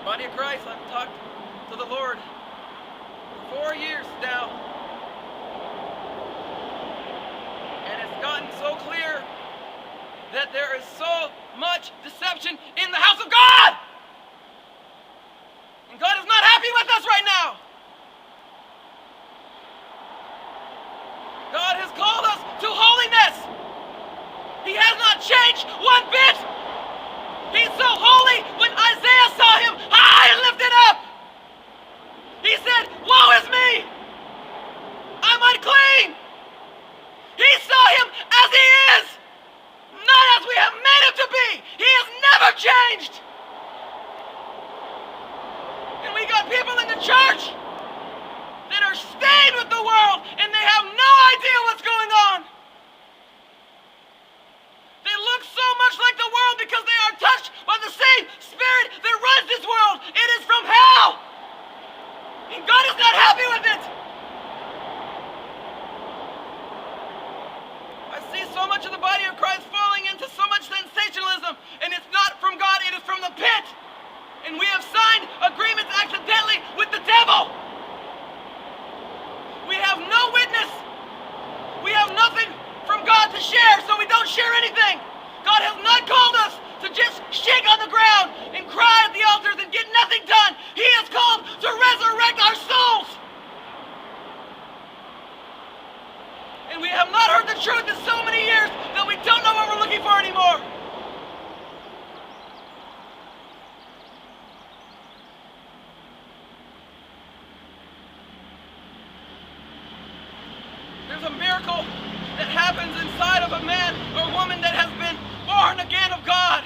Body of Christ, I've talked to the Lord for 4 years now. And it's gotten so clear that there is so much deception in the house of God. And God is not happy with us right now. God has called us to holiness. He has not changed one bit. He's so holy. When Isaiah saw him high and lifted up, he said, "Woe is me! I'm unclean." He saw him as he is, not as we have made him to be. He has never changed. And we got people in the church that are stained with the world, and they have no idea what's going on. They look so much like the world because they are touched by the same spirit that runs this world. It is from hell. And God is not happy with it. I see so much of the body of Christ falling into so much sensationalism, and it's not from God, it is from the pit. And we have signed agreements accidentally with the devil. We have no witness. We have nothing from God to share, so we don't share anything. God has not called us to just shake on the ground and cry at the altars and get nothing done. He has called to resurrect our souls. And we have not heard the truth in so many years that we don't know what we're looking for anymore. There's a miracle that happens inside of a man or woman that has been born again of God.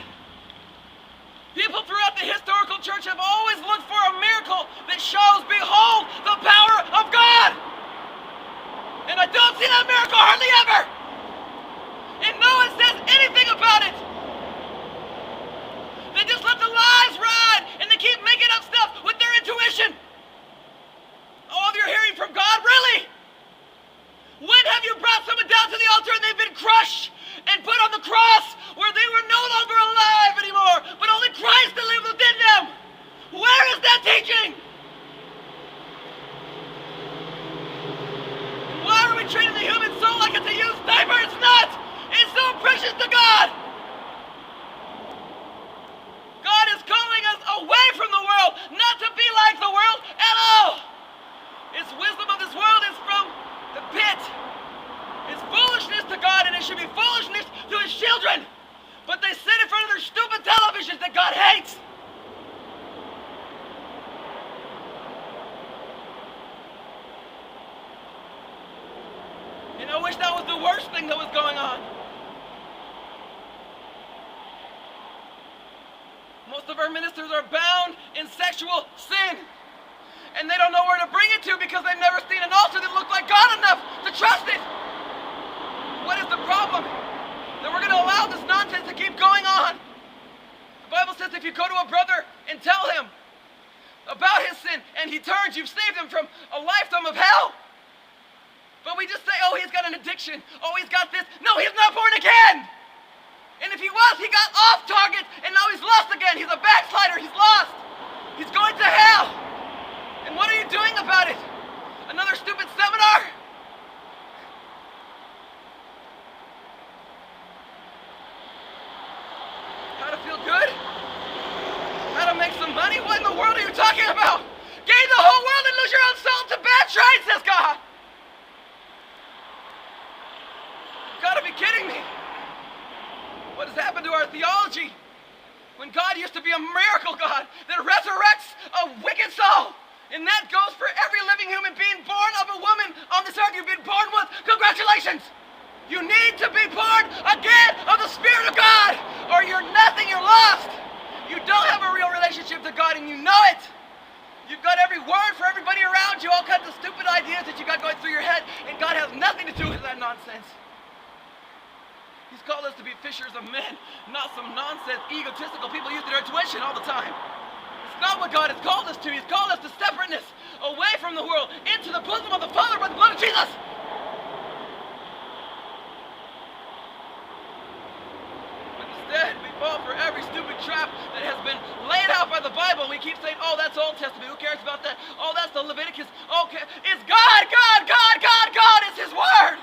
People throughout the historical church have always looked for a miracle that shows, behold, the power of God. And I don't see that miracle hardly ever. And no one says anything about it. They just let the lies ride, and they keep making up stuff with their intuition. All you're hearing from God, really? When have you brought someone down to the altar and they've been crushed and put on the cross where they were no longer alive anymore, but only Christ that lived within them? Where is that teaching? Why are we treating the human soul like it's a used diaper? It's not! It's so precious to God! God is calling us away from the world, not to be like the world at all! Its wisdom of this world is from the pit. It's foolishness to God, and it should be foolishness to His children. But they sit in front of their stupid televisions that God hates. And I wish that was the worst thing that was going on. Most of our ministers are bound in sexual sin. And they don't know where to bring it to because they've never seen an altar that looked like God enough to trust it. What is the problem? That we're going to allow this nonsense to keep going on. The Bible says if you go to a brother and tell him about his sin and he turns, you've saved him from a lifetime of hell. But we just say, oh, he's got an addiction. Oh, he's got this. No, he's not born again. And if he was, he got off target and now he's lost again. He's a backslider. He's lost. He's going to hell. And what are you doing about it? Another stupid seminar? How to feel good? How to make some money? What in the world are you talking about? Gain the whole world and lose your own soul to bad trade, says God. You've got to be kidding me. What has happened to our theology? When God used to be a miracle God that resurrects a wicked soul. And that goes for every living human being born of a woman on this earth. You've been born with. Congratulations. You need to be born again of the Spirit of God, or you're nothing, you're lost. You don't have a real relationship to God, and you know it. You've got every word for everybody around you, all kinds of stupid ideas that you got going through your head, and God has nothing to do with that nonsense. He's called us to be fishers of men, not some nonsense, egotistical people using their intuition all the time. It's not what God has called us to. He's called us to separateness, away from the world, into the bosom of the Father by the blood of Jesus. But instead, we fall for every stupid trap that has been laid out by the Bible. We keep saying, oh, that's Old Testament. Who cares about that? Oh, that's the Leviticus. Okay, it's God, God, God, God, God. It's His Word.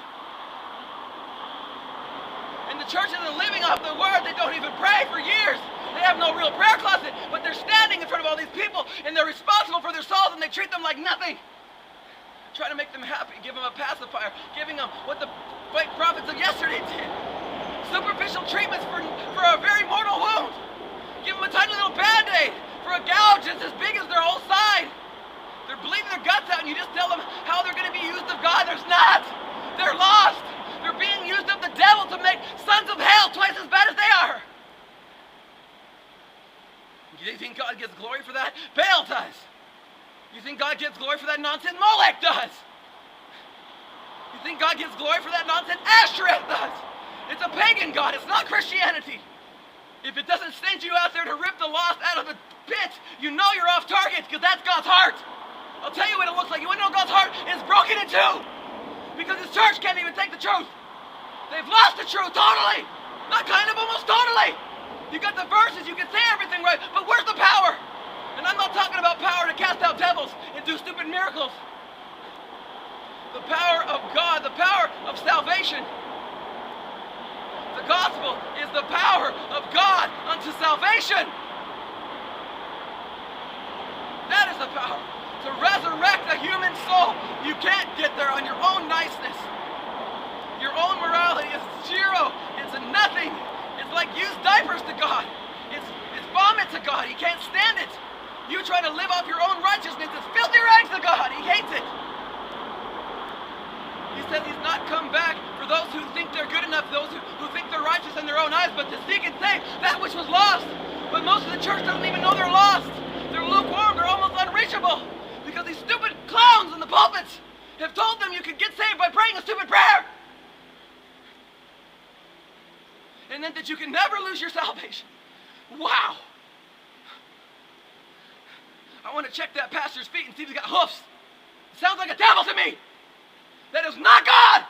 And the church isn't living off the Word. They don't even pray for years. They have no real prayer closet, but they're standing in front of all these people, and they're responsible for their souls, and they treat them like nothing. Try to make them happy, give them a pacifier, giving them what the fake prophets of yesterday did. Superficial treatments for a very mortal wound. Give them a tiny little Band-Aid for a gouge that's as big as their whole side. They're bleeding their guts out, and you just tell them how they're going to be used of God. There's not. They're lost. They're being used of the devil to make sons of hell twice as bad as they are. You think God gets glory for that? Baal does. You think God gets glory for that nonsense? Molech does. You think God gets glory for that nonsense? Ashtoreth does. It's a pagan god. It's not Christianity. If it doesn't send you out there to rip the lost out of the pit, you know you're off target, because that's God's heart. I'll tell you what it looks like. You want to know God's heart is broken in two. Because His church can't even take the truth. They've lost the truth totally. Not kind of, almost totally. You got the verses, you can say everything right, but where's the power? And I'm not talking about power to cast out devils and do stupid miracles. The power of God, the power of salvation. The gospel is the power of God unto salvation. That is the power. To resurrect a human soul, you can't get there on your own niceness. Your own morality is zero. It's a nothing. It's like used diapers to God. It's vomit to God. He can't stand it. You try to live off your own righteousness. It's filthy rags to God. He hates it. He says He's not come back for those who think they're good enough, those who think they're righteous in their own eyes, but to seek and save that which was lost. But most of the church doesn't even know they're lost. They're lukewarm. They're almost unreachable. Because these stupid clowns in the pulpits have told them you can get saved by praying a stupid prayer. And then that you can never lose your salvation. Wow. I want to check that pastor's feet and see if he's got hoofs. It sounds like a devil to me. That is not God.